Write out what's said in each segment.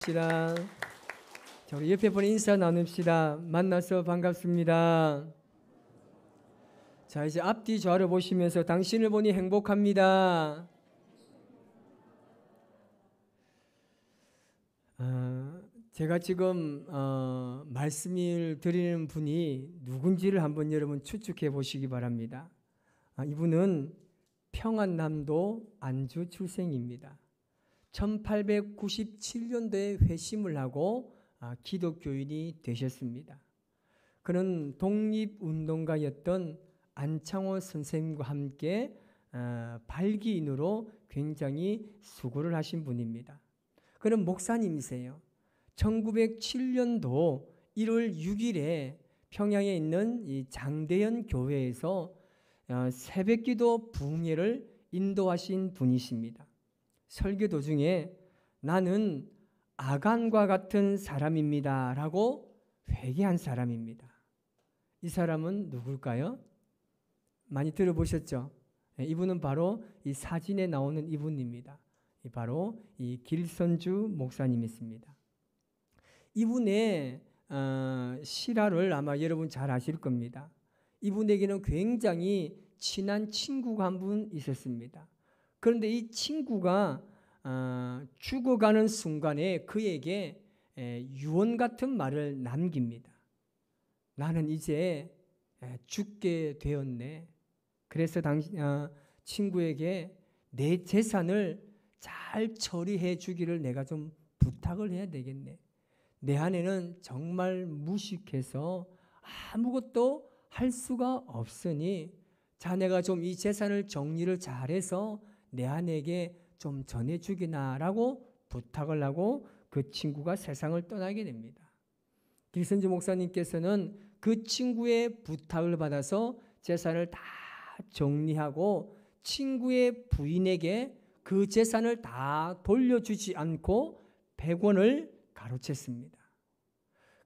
봅시다. 자, 우리 옆에 분이 인사 나눕시다. 만나서 반갑습니다. 자, 이제 앞뒤 좌를 보시면서 당신을 보니 행복합니다. 제가 지금 말씀을 드리는 분이 누군지를 한번 여러분 추측해 보시기 바랍니다. 이분은 평안남도 안주 출생입니다. 1897년도에 회심을 하고 기독교인이 되셨습니다. 그는 독립운동가였던 안창호 선생님과 함께 발기인으로 굉장히 수고를 하신 분입니다. 그는 목사님이세요. 1907년도 1월 6일에 평양에 있는 이 장대현 교회에서 새벽기도 부흥회를 인도하신 분이십니다. 설교 도중에 나는 아간과 같은 사람입니다 라고 회개한 사람입니다. 이 사람은 누굴까요? 많이 들어보셨죠? 이분은 바로 이 사진에 나오는 이분입니다. 바로 이 길선주 목사님이십니다. 이분의 실화를 아마 여러분 잘 아실 겁니다. 이분에게는 굉장히 친한 친구가 한 분 있었습니다. 그런데 이 친구가 죽어가는 순간에 그에게 유언 같은 말을 남깁니다. 나는 이제 죽게 되었네. 그래서 친구에게 내 재산을 잘 처리해 주기를 내가 좀 부탁을 해야 되겠네. 내 아내는 정말 무식해서 아무것도 할 수가 없으니 자네가 좀 이 재산을 정리를 잘해서 내 아내에게 좀 전해주기나 라고 부탁을 하고 그 친구가 세상을 떠나게 됩니다. 길선주 목사님께서는 그 친구의 부탁을 받아서 재산을 다 정리하고 친구의 부인에게 그 재산을 다 돌려주지 않고 100원을 가로챘습니다.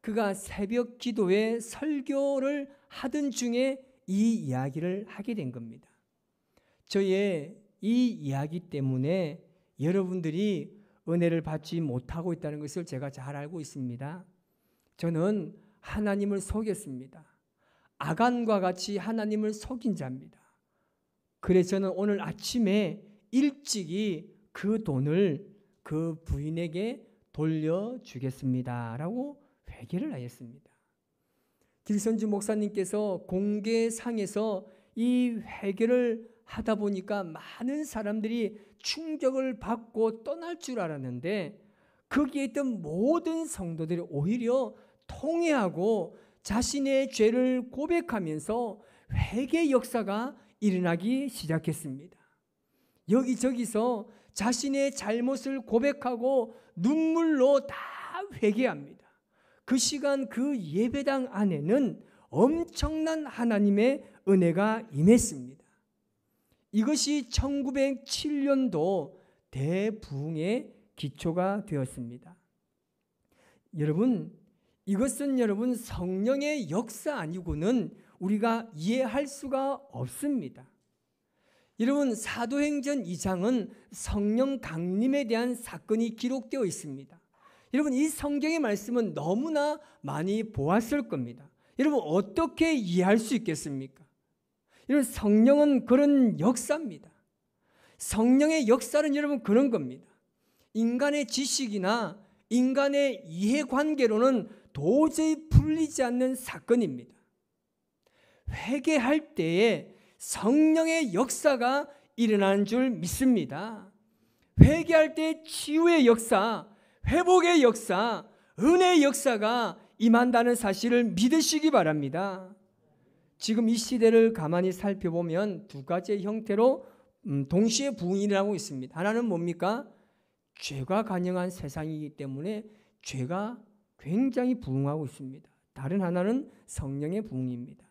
그가 새벽 기도에 설교를 하던 중에 이 이야기를 하게 된 겁니다. 저의 이 이야기 때문에 여러분들이 은혜를 받지 못하고 있다는 것을 제가 잘 알고 있습니다. 저는 하나님을 속였습니다. 아간과 같이 하나님을 속인 자입니다. 그래서 저는 오늘 아침에 일찍이 그 돈을 그 부인에게 돌려주겠습니다 라고 회개를 하였습니다. 길선주 목사님께서 공개상에서 이 회개를 하다 보니까 많은 사람들이 충격을 받고 떠날 줄 알았는데 거기에 있던 모든 성도들이 오히려 통회하고 자신의 죄를 고백하면서 회개 역사가 일어나기 시작했습니다. 여기저기서 자신의 잘못을 고백하고 눈물로 다 회개합니다. 그 시간 그 예배당 안에는 엄청난 하나님의 은혜가 임했습니다. 이것이 1907년도 대부흥의 기초가 되었습니다. 여러분, 이것은 여러분 성령의 역사 아니고는 우리가 이해할 수가 없습니다. 여러분, 사도행전 2장은 성령 강림에 대한 사건이 기록되어 있습니다. 여러분, 이 성경의 말씀은 너무나 많이 보았을 겁니다. 여러분, 어떻게 이해할 수 있겠습니까? 여러분, 성령은 그런 역사입니다. 성령의 역사는 여러분 그런 겁니다. 인간의 지식이나 인간의 이해관계로는 도저히 풀리지 않는 사건입니다. 회개할 때에 성령의 역사가 일어나는 줄 믿습니다. 회개할 때 치유의 역사, 회복의 역사, 은혜의 역사가 임한다는 사실을 믿으시기 바랍니다. 지금 이 시대를 가만히 살펴보면 두 가지의 형태로 동시에 부흥이 일어나고 있습니다. 하나는 뭡니까? 죄가 간영한 세상이기 때문에 죄가 굉장히 부흥하고 있습니다. 다른 하나는 성령의 부흥입니다.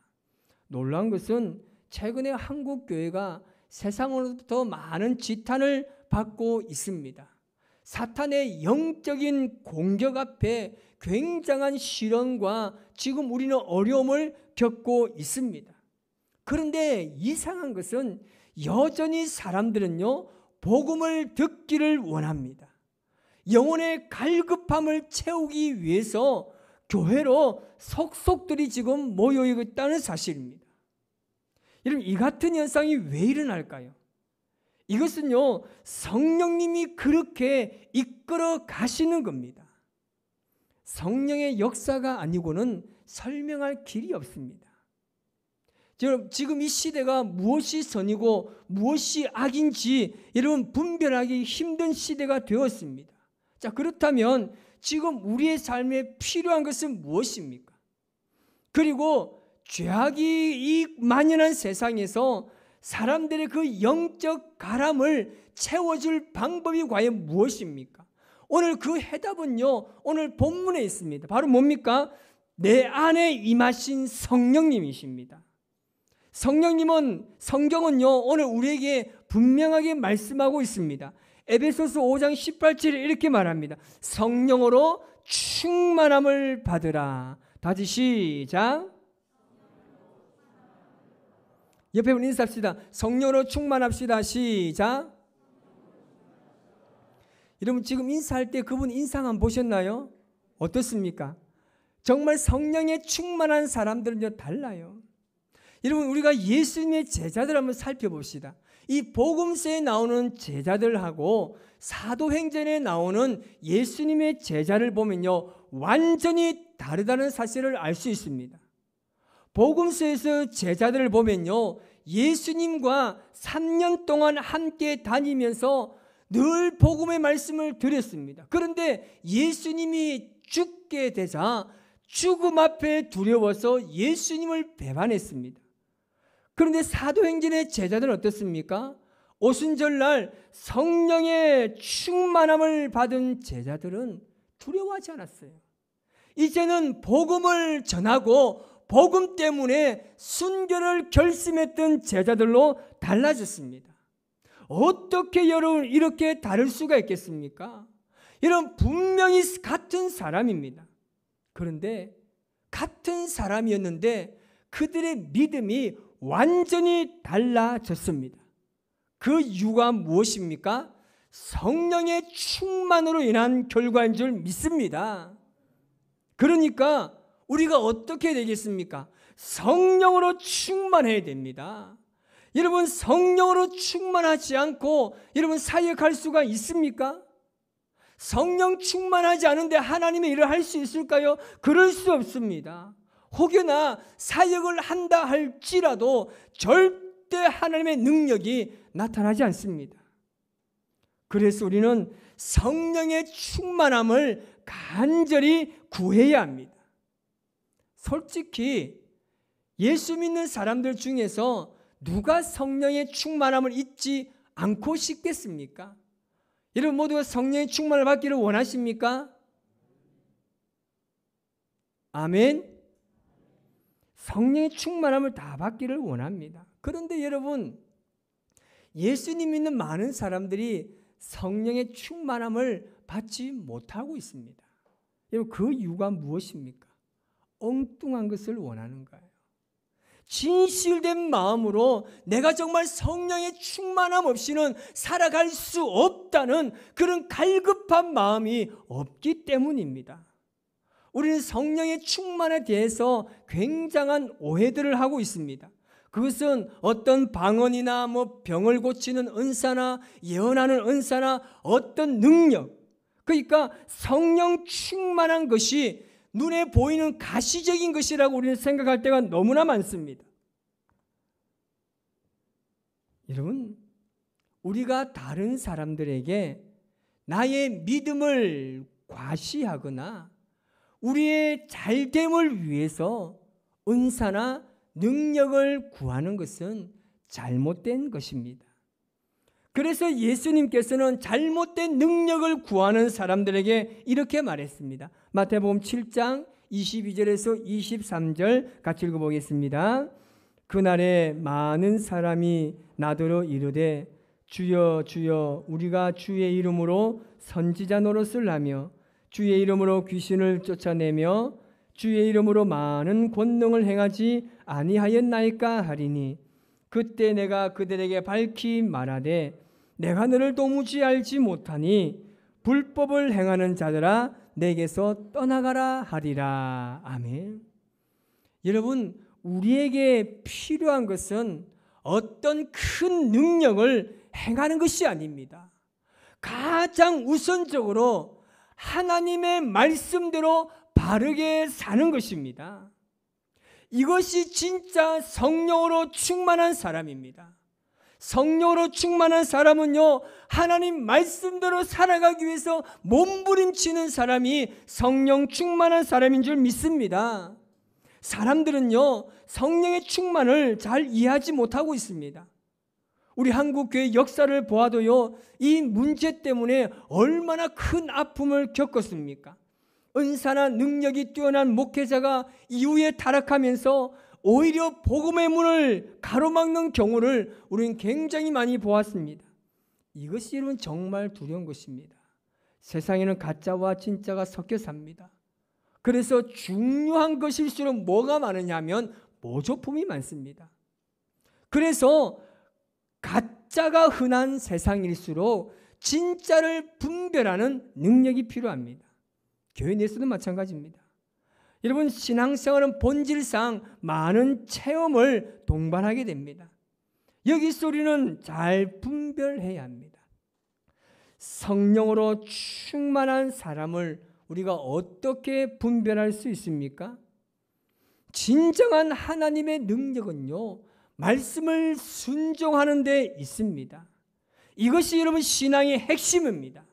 놀라운 것은 최근에 한국 교회가 세상으로부터 많은 지탄을 받고 있습니다. 사탄의 영적인 공격 앞에 굉장한 시련과 지금 우리는 어려움을 겪고 있습니다. 그런데 이상한 것은 여전히 사람들은요, 복음을 듣기를 원합니다. 영혼의 갈급함을 채우기 위해서 교회로 속속들이 지금 모여 있다는 사실입니다. 여러분, 이 같은 현상이 왜 일어날까요? 이것은요, 성령님이 그렇게 이끌어 가시는 겁니다. 성령의 역사가 아니고는 설명할 길이 없습니다. 지금 이 시대가 무엇이 선이고 무엇이 악인지 여러분 분별하기 힘든 시대가 되었습니다. 자, 그렇다면 지금 우리의 삶에 필요한 것은 무엇입니까? 그리고 죄악이 이 만연한 세상에서 사람들의 그 영적 가람을 채워줄 방법이 과연 무엇입니까? 오늘 그 해답은요, 오늘 본문에 있습니다. 바로 뭡니까? 내 안에 임하신 성령님이십니다. 성경은요, 오늘 우리에게 분명하게 말씀하고 있습니다. 에베소서 5장 18절에 이렇게 말합니다. 성령으로 충만함을 받으라. 다시 시작. 옆에 분 인사합시다. 성령으로 충만합시다. 시작. 여러분, 지금 인사할 때 그분 인상 한번 보셨나요? 어떻습니까? 정말 성령에 충만한 사람들은요, 달라요. 여러분, 우리가 예수님의 제자들 한번 살펴봅시다. 이 복음서에 나오는 제자들하고 사도행전에 나오는 예수님의 제자를 보면요, 완전히 다르다는 사실을 알 수 있습니다. 복음서에서 제자들을 보면요, 예수님과 3년 동안 함께 다니면서 늘 복음의 말씀을 드렸습니다. 그런데 예수님이 죽게 되자 죽음 앞에 두려워서 예수님을 배반했습니다. 그런데 사도행전의 제자들은 어떻습니까? 오순절날 성령의 충만함을 받은 제자들은 두려워하지 않았어요. 이제는 복음을 전하고 복음 때문에 순교를 결심했던 제자들로 달라졌습니다. 어떻게 여러분 이렇게 다를 수가 있겠습니까? 여러분, 분명히 같은 사람입니다. 그런데 같은 사람이었는데 그들의 믿음이 완전히 달라졌습니다. 그 이유가 무엇입니까? 성령의 충만으로 인한 결과인 줄 믿습니다. 그러니까 우리가 어떻게 되겠습니까? 성령으로 충만해야 됩니다. 여러분, 성령으로 충만하지 않고 여러분 사역할 수가 있습니까? 성령 충만하지 않은데 하나님의 일을 할 수 있을까요? 그럴 수 없습니다. 혹여나 사역을 한다 할지라도 절대 하나님의 능력이 나타나지 않습니다. 그래서 우리는 성령의 충만함을 간절히 구해야 합니다. 솔직히 예수 믿는 사람들 중에서 누가 성령의 충만함을 잊지 않고 싶겠습니까? 여러분 모두가 성령의 충만을 받기를 원하십니까? 아멘. 성령의 충만함을 다 받기를 원합니다. 그런데 여러분, 예수님 믿는 많은 사람들이 성령의 충만함을 받지 못하고 있습니다. 여러분, 그 이유가 무엇입니까? 엉뚱한 것을 원하는 거예요. 진실된 마음으로 내가 정말 성령의 충만함 없이는 살아갈 수 없다는 그런 갈급한 마음이 없기 때문입니다. 우리는 성령의 충만에 대해서 굉장한 오해들을 하고 있습니다. 그것은 어떤 방언이나 병을 고치는 은사나 예언하는 은사나 어떤 능력, 그러니까 성령 충만한 것이 눈에 보이는 가시적인 것이라고 우리는 생각할 때가 너무나 많습니다. 여러분, 우리가 다른 사람들에게 나의 믿음을 과시하거나 우리의 잘됨을 위해서 은사나 능력을 구하는 것은 잘못된 것입니다. 그래서 예수님께서는 잘못된 능력을 구하는 사람들에게 이렇게 말했습니다. 마태복음 7장 22절에서 23절 같이 읽어보겠습니다. 그날에 많은 사람이 나더러 이르되 주여 주여 우리가 주의 이름으로 선지자 노릇을 하며 주의 이름으로 귀신을 쫓아내며 주의 이름으로 많은 권능을 행하지 아니하였나이까 하리니 그때 내가 그들에게 밝히 말하되 내가 너를 도무지 알지 못하니 불법을 행하는 자들아 내게서 떠나가라 하리라. 아멘. 여러분, 우리에게 필요한 것은 어떤 큰 능력을 행하는 것이 아닙니다. 가장 우선적으로 하나님의 말씀대로 바르게 사는 것입니다. 이것이 진짜 성령으로 충만한 사람입니다. 성령으로 충만한 사람은요, 하나님 말씀대로 살아가기 위해서 몸부림치는 사람이 성령 충만한 사람인 줄 믿습니다. 사람들은요, 성령의 충만을 잘 이해하지 못하고 있습니다. 우리 한국교회 역사를 보아도요, 이 문제 때문에 얼마나 큰 아픔을 겪었습니까? 은사나 능력이 뛰어난 목회자가 이후에 타락하면서 오히려 복음의 문을 가로막는 경우를 우리는 굉장히 많이 보았습니다. 이것이 여러분 정말 두려운 것입니다. 세상에는 가짜와 진짜가 섞여 삽니다. 그래서 중요한 것일수록 뭐가 많으냐 하면 모조품이 많습니다. 그래서 가짜가 흔한 세상일수록 진짜를 분별하는 능력이 필요합니다. 교회 내에서도 마찬가지입니다. 여러분, 신앙생활은 본질상 많은 체험을 동반하게 됩니다. 여기서 우리는 잘 분별해야 합니다. 성령으로 충만한 사람을 우리가 어떻게 분별할 수 있습니까? 진정한 하나님의 능력은요, 말씀을 순종하는 데 있습니다. 이것이 여러분 신앙의 핵심입니다.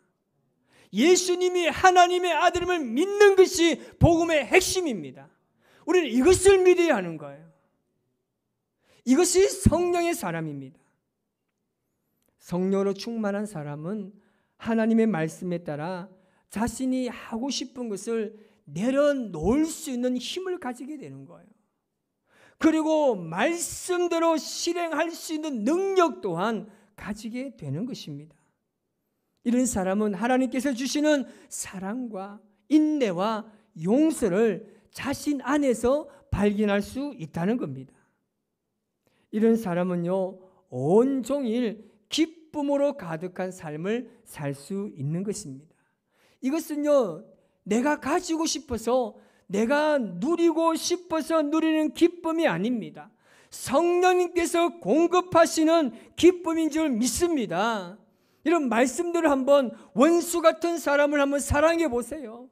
예수님이 하나님의 아들임을 믿는 것이 복음의 핵심입니다. 우리는 이것을 믿어야 하는 거예요. 이것이 성령의 사람입니다. 성령으로 충만한 사람은 하나님의 말씀에 따라 자신이 하고 싶은 것을 내려놓을 수 있는 힘을 가지게 되는 거예요. 그리고 말씀대로 실행할 수 있는 능력 또한 가지게 되는 것입니다. 이런 사람은 하나님께서 주시는 사랑과 인내와 용서를 자신 안에서 발견할 수 있다는 겁니다. 이런 사람은요, 온종일 기쁨으로 가득한 삶을 살 수 있는 것입니다. 이것은요, 내가 가지고 싶어서, 내가 누리고 싶어서 누리는 기쁨이 아닙니다. 성령님께서 공급하시는 기쁨인 줄 믿습니다. 이런 말씀들을 한번, 원수 같은 사람을 한번 사랑해 보세요.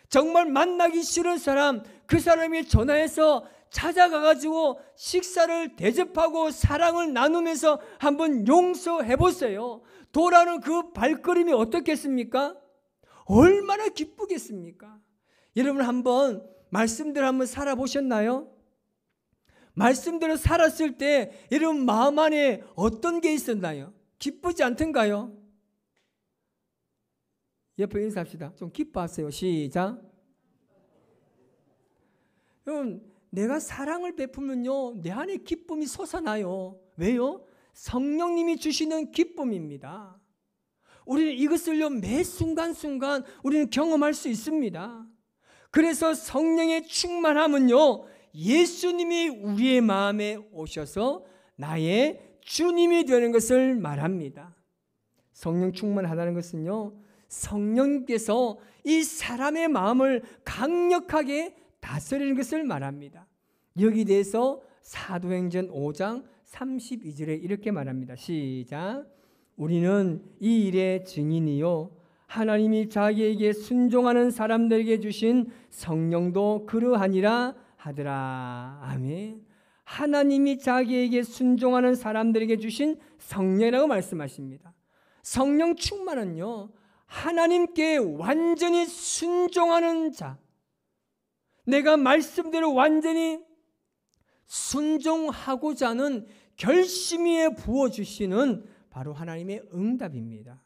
정말 만나기 싫은 사람, 그 사람이 전화해서 찾아가 가지고 식사를 대접하고 사랑을 나누면서 한번 용서해 보세요. 돌아오는 그 발걸음이 어떻겠습니까? 얼마나 기쁘겠습니까? 여러분, 한번 말씀대로 한번 살아보셨나요? 말씀대로 살았을 때 여러분 마음 안에 어떤 게 있었나요? 기쁘지 않던가요? 옆에 인사합시다. 좀 기뻐하세요. 시작. 여러분, 내가 사랑을 베풀면요, 내 안에 기쁨이 솟아나요. 왜요? 성령님이 주시는 기쁨입니다. 우리는 이것을요, 매 순간순간 우리는 경험할 수 있습니다. 그래서 성령의 충만함은요, 예수님이 우리의 마음에 오셔서 나의 주님이 되는 것을 말합니다. 성령 충만하다는 것은요, 성령님께서 이 사람의 마음을 강력하게 다스리는 것을 말합니다. 여기 대해서 사도행전 5장 32절에 이렇게 말합니다. 시작. 우리는 이 일의 증인이요, 하나님이 자기에게 순종하는 사람들에게 주신 성령도 그러하니라 하더라. 아멘. 하나님이 자기에게 순종하는 사람들에게 주신 성령이라고 말씀하십니다. 성령 충만은요, 하나님께 완전히 순종하는 자, 내가 말씀대로 완전히 순종하고자 하는 결심에 부어주시는 바로 하나님의 응답입니다.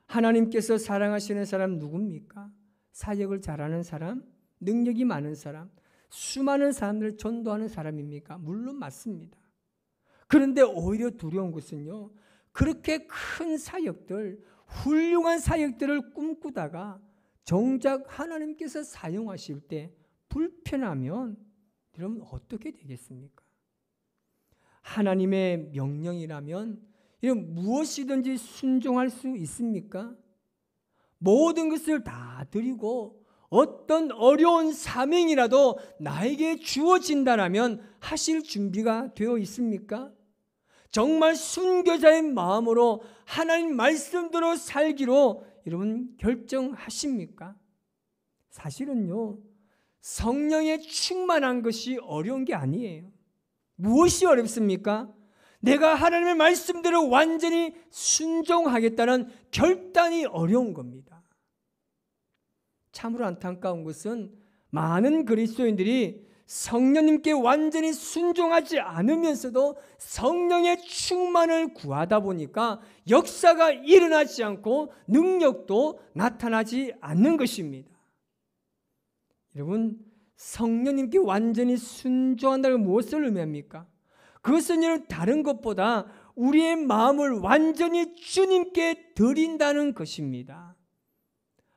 하나님께서 사랑하시는 사람 누굽니까? 사역을 잘하는 사람, 능력이 많은 사람, 수많은 사람들을 전도하는 사람입니까? 물론 맞습니다. 그런데 오히려 두려운 것은요, 그렇게 큰 사역들, 훌륭한 사역들을 꿈꾸다가 정작 하나님께서 사용하실 때 불편하면 여러분 어떻게 되겠습니까? 하나님의 명령이라면 이런 무엇이든지 순종할 수 있습니까? 모든 것을 다 드리고 어떤 어려운 사명이라도 나에게 주어진다면 하실 준비가 되어 있습니까? 정말 순교자의 마음으로 하나님 말씀대로 살기로 여러분 결정하십니까? 사실은요, 성령에 충만한 것이 어려운 게 아니에요. 무엇이 어렵습니까? 내가 하나님의 말씀대로 완전히 순종하겠다는 결단이 어려운 겁니다. 참으로 안타까운 것은 많은 그리스도인들이 성령님께 완전히 순종하지 않으면서도 성령의 충만을 구하다 보니까 역사가 일어나지 않고 능력도 나타나지 않는 것입니다. 여러분, 성령님께 완전히 순종한다는 건 무엇을 의미합니까? 그것은 여러분 다른 것보다 우리의 마음을 완전히 주님께 드린다는 것입니다.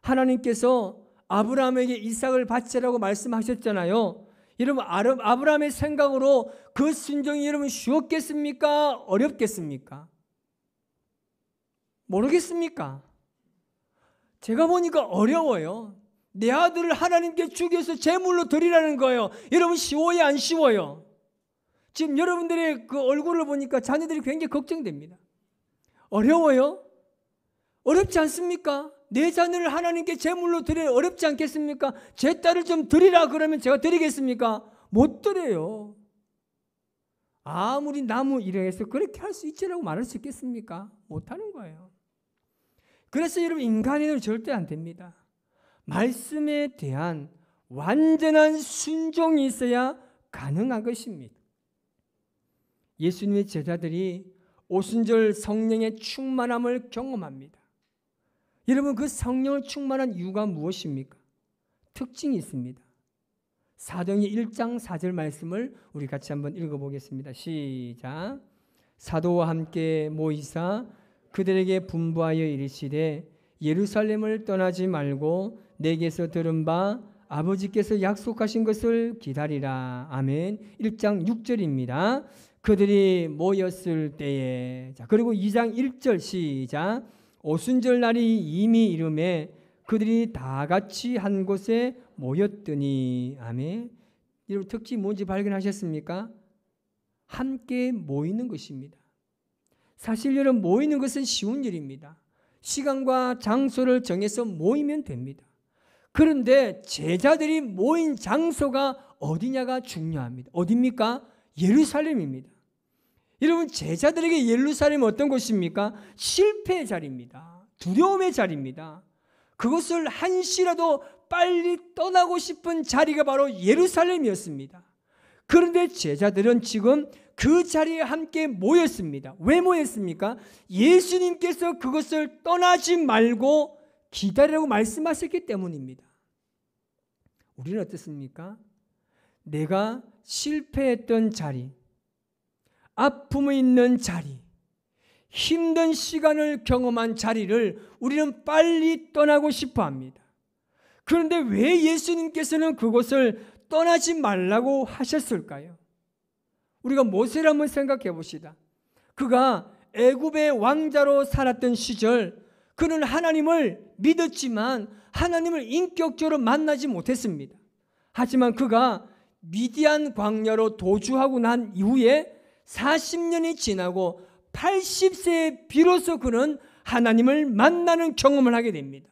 하나님께서 아브라함에게 이삭을 바치라고 말씀하셨잖아요. 여러분, 아브라함의 생각으로 그 순종이 여러분 쉬웠겠습니까? 어렵겠습니까? 모르겠습니까? 제가 보니까 어려워요. 내 아들을 하나님께 주기 위해서 제물로 드리라는 거예요. 여러분, 쉬워요, 안 쉬워요? 지금 여러분들의 그 얼굴을 보니까 자녀들이 굉장히 걱정됩니다. 어려워요? 어렵지 않습니까? 내 자녀를 하나님께 제물로 드려야 어렵지 않겠습니까? 제 딸을 좀 드리라 그러면 제가 드리겠습니까? 못 드려요. 아무리 나무 일해서 그렇게 할 수 있지라고 말할 수 있겠습니까? 못하는 거예요. 그래서 여러분, 인간에는 절대 안 됩니다. 말씀에 대한 완전한 순종이 있어야 가능한 것입니다. 예수님의 제자들이 오순절 성령의 충만함을 경험합니다. 여러분, 그 성령을 충만한 이유가 무엇입니까? 특징이 있습니다. 사도행전 1장 4절 말씀을 우리 같이 한번 읽어보겠습니다. 시작. 사도와 함께 모이사 그들에게 분부하여 이르시되 예루살렘을 떠나지 말고 내게서 들은 바 아버지께서 약속하신 것을 기다리라. 아멘. 1장 6절입니다. 그들이 모였을 때에, 자, 그리고 2장 1절 시작. 오순절 날이 이미 이르매 그들이 다 같이 한 곳에 모였더니. 아멘. 여러분, 특징이 뭔지 발견하셨습니까? 함께 모이는 것입니다. 사실 여러분, 모이는 것은 쉬운 일입니다. 시간과 장소를 정해서 모이면 됩니다. 그런데 제자들이 모인 장소가 어디냐가 중요합니다. 어디입니까? 예루살렘입니다. 여러분, 제자들에게 예루살렘은 어떤 곳입니까? 실패의 자리입니다. 두려움의 자리입니다. 그것을 한시라도 빨리 떠나고 싶은 자리가 바로 예루살렘이었습니다. 그런데 제자들은 지금 그 자리에 함께 모였습니다. 왜 모였습니까? 예수님께서 그것을 떠나지 말고 기다리라고 말씀하셨기 때문입니다. 우리는 어떻습니까? 내가 실패했던 자리, 아픔이 있는 자리, 힘든 시간을 경험한 자리를 우리는 빨리 떠나고 싶어 합니다. 그런데 왜 예수님께서는 그곳을 떠나지 말라고 하셨을까요? 우리가 모세를 한번 생각해 봅시다. 그가 애굽의 왕자로 살았던 시절, 그는 하나님을 믿었지만 하나님을 인격적으로 만나지 못했습니다. 하지만 그가 미디안 광야로 도주하고 난 이후에 40년이 지나고 80세에 비로소 그는 하나님을 만나는 경험을 하게 됩니다.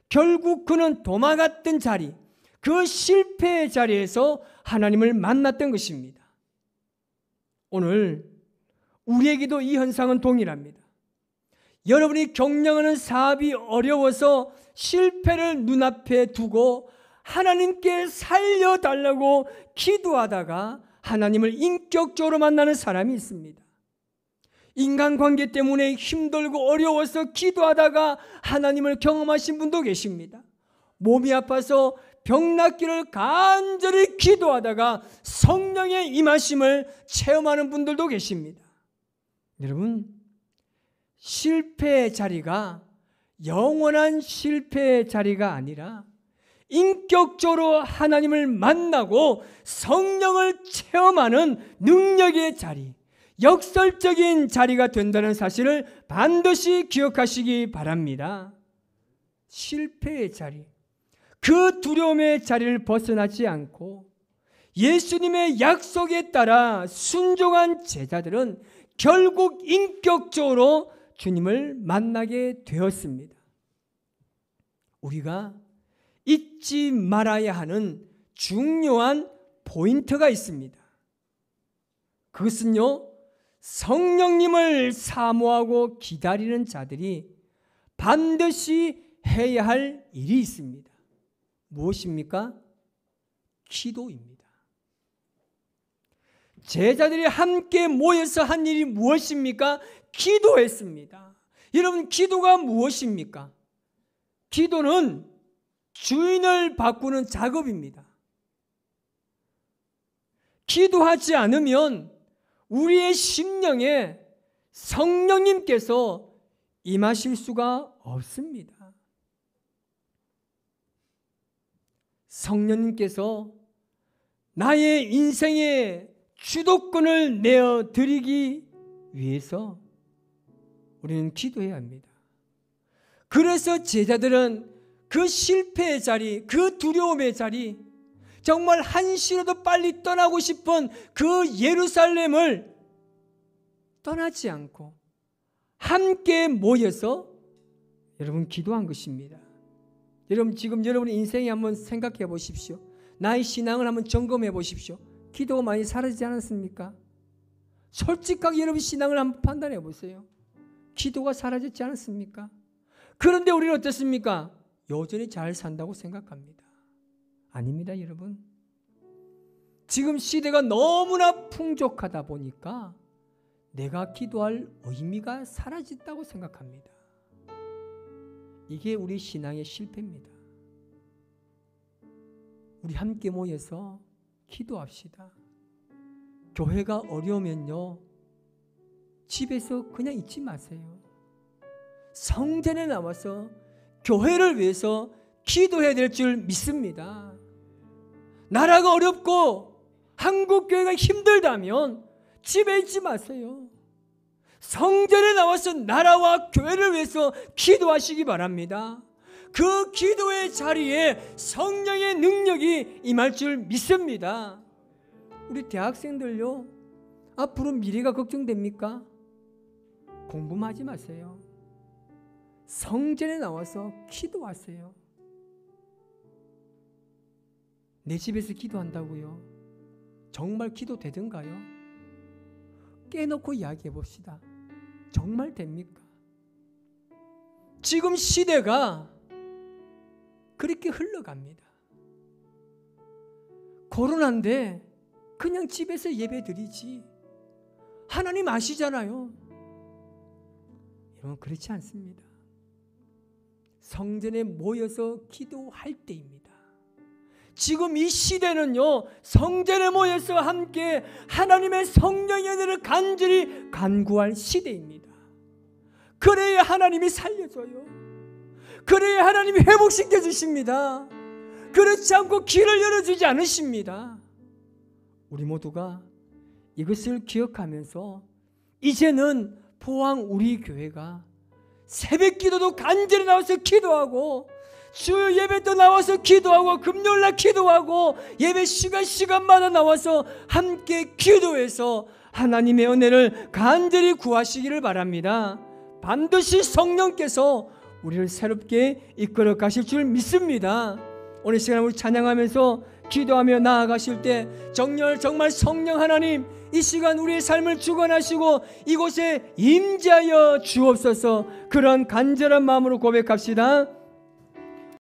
결국 그는 도망갔던 자리, 그 실패의 자리에서 하나님을 만났던 것입니다. 오늘 우리에게도 이 현상은 동일합니다. 여러분이 경영하는 사업이 어려워서 실패를 눈앞에 두고 하나님께 살려달라고 기도하다가 하나님을 인격적으로 만나는 사람이 있습니다. 인간관계 때문에 힘들고 어려워서 기도하다가 하나님을 경험하신 분도 계십니다. 몸이 아파서 병낫기를 간절히 기도하다가 성령의 임하심을 체험하는 분들도 계십니다. 여러분, 실패의 자리가 영원한 실패의 자리가 아니라 인격적으로 하나님을 만나고 성령을 체험하는 능력의 자리, 역설적인 자리가 된다는 사실을 반드시 기억하시기 바랍니다. 실패의 자리, 그 두려움의 자리를 벗어나지 않고 예수님의 약속에 따라 순종한 제자들은 결국 인격적으로 주님을 만나게 되었습니다. 우리가 잊지 말아야 하는 중요한 포인트가 있습니다. 그것은요, 성령님을 사모하고 기다리는 자들이 반드시 해야 할 일이 있습니다. 무엇입니까? 기도입니다. 제자들이 함께 모여서 한 일이 무엇입니까? 기도했습니다. 여러분, 기도가 무엇입니까? 기도는 주인을 바꾸는 작업입니다. 기도하지 않으면 우리의 심령에 성령님께서 임하실 수가 없습니다. 성령님께서 나의 인생의 주도권을 내어드리기 위해서 우리는 기도해야 합니다. 그래서 제자들은 그 실패의 자리, 그 두려움의 자리, 정말 한시라도 빨리 떠나고 싶은 그 예루살렘을 떠나지 않고 함께 모여서 여러분 기도한 것입니다. 여러분, 지금 여러분의 인생에 한번 생각해 보십시오. 나의 신앙을 한번 점검해 보십시오. 기도가 많이 사라지지 않았습니까? 솔직하게 여러분 신앙을 한번 판단해 보세요. 기도가 사라졌지 않았습니까? 그런데 우리는 어떻습니까? 여전히 잘 산다고 생각합니다. 아닙니다, 여러분. 지금 시대가 너무나 풍족하다 보니까 내가 기도할 의미가 사라졌다고 생각합니다. 이게 우리 신앙의 실패입니다. 우리 함께 모여서 기도합시다. 교회가 어려우면요, 집에서 그냥 있지 마세요. 성전에 나와서 교회를 위해서 기도해야 될 줄 믿습니다. 나라가 어렵고 한국교회가 힘들다면 집에 있지 마세요. 성전에 나와서 나라와 교회를 위해서 기도하시기 바랍니다. 그 기도의 자리에 성령의 능력이 임할 줄 믿습니다. 우리 대학생들요, 앞으로 미래가 걱정됩니까? 공부만 하지 마세요. 성전에 나와서 기도하세요. 내 집에서 기도한다고요? 정말 기도 되던가요? 깨놓고 이야기해 봅시다. 정말 됩니까? 지금 시대가 그렇게 흘러갑니다. 코로나인데 그냥 집에서 예배 드리지. 하나님 아시잖아요. 여러분, 그렇지 않습니다. 성전에 모여서 기도할 때입니다. 지금 이 시대는요, 성전에 모여서 함께 하나님의 성령의 은혜를 간절히 간구할 시대입니다. 그래야 하나님이 살려줘요. 그래야 하나님이 회복시켜 주십니다. 그렇지 않고 길을 열어주지 않으십니다. 우리 모두가 이것을 기억하면서 이제는 포항 우리 교회가 새벽 기도도 간절히 나와서 기도하고, 주요 예배도 나와서 기도하고, 금요일날 기도하고, 예배 시간마다 나와서 함께 기도해서 하나님의 은혜를 간절히 구하시기를 바랍니다. 반드시 성령께서 우리를 새롭게 이끌어 가실 줄 믿습니다. 오늘 시간 우리 찬양하면서 기도하며 나아가실 때 정말 성령 하나님, 이 시간 우리의 삶을 주관하시고 이곳에 임재하여 주옵소서. 그런 간절한 마음으로 고백합시다.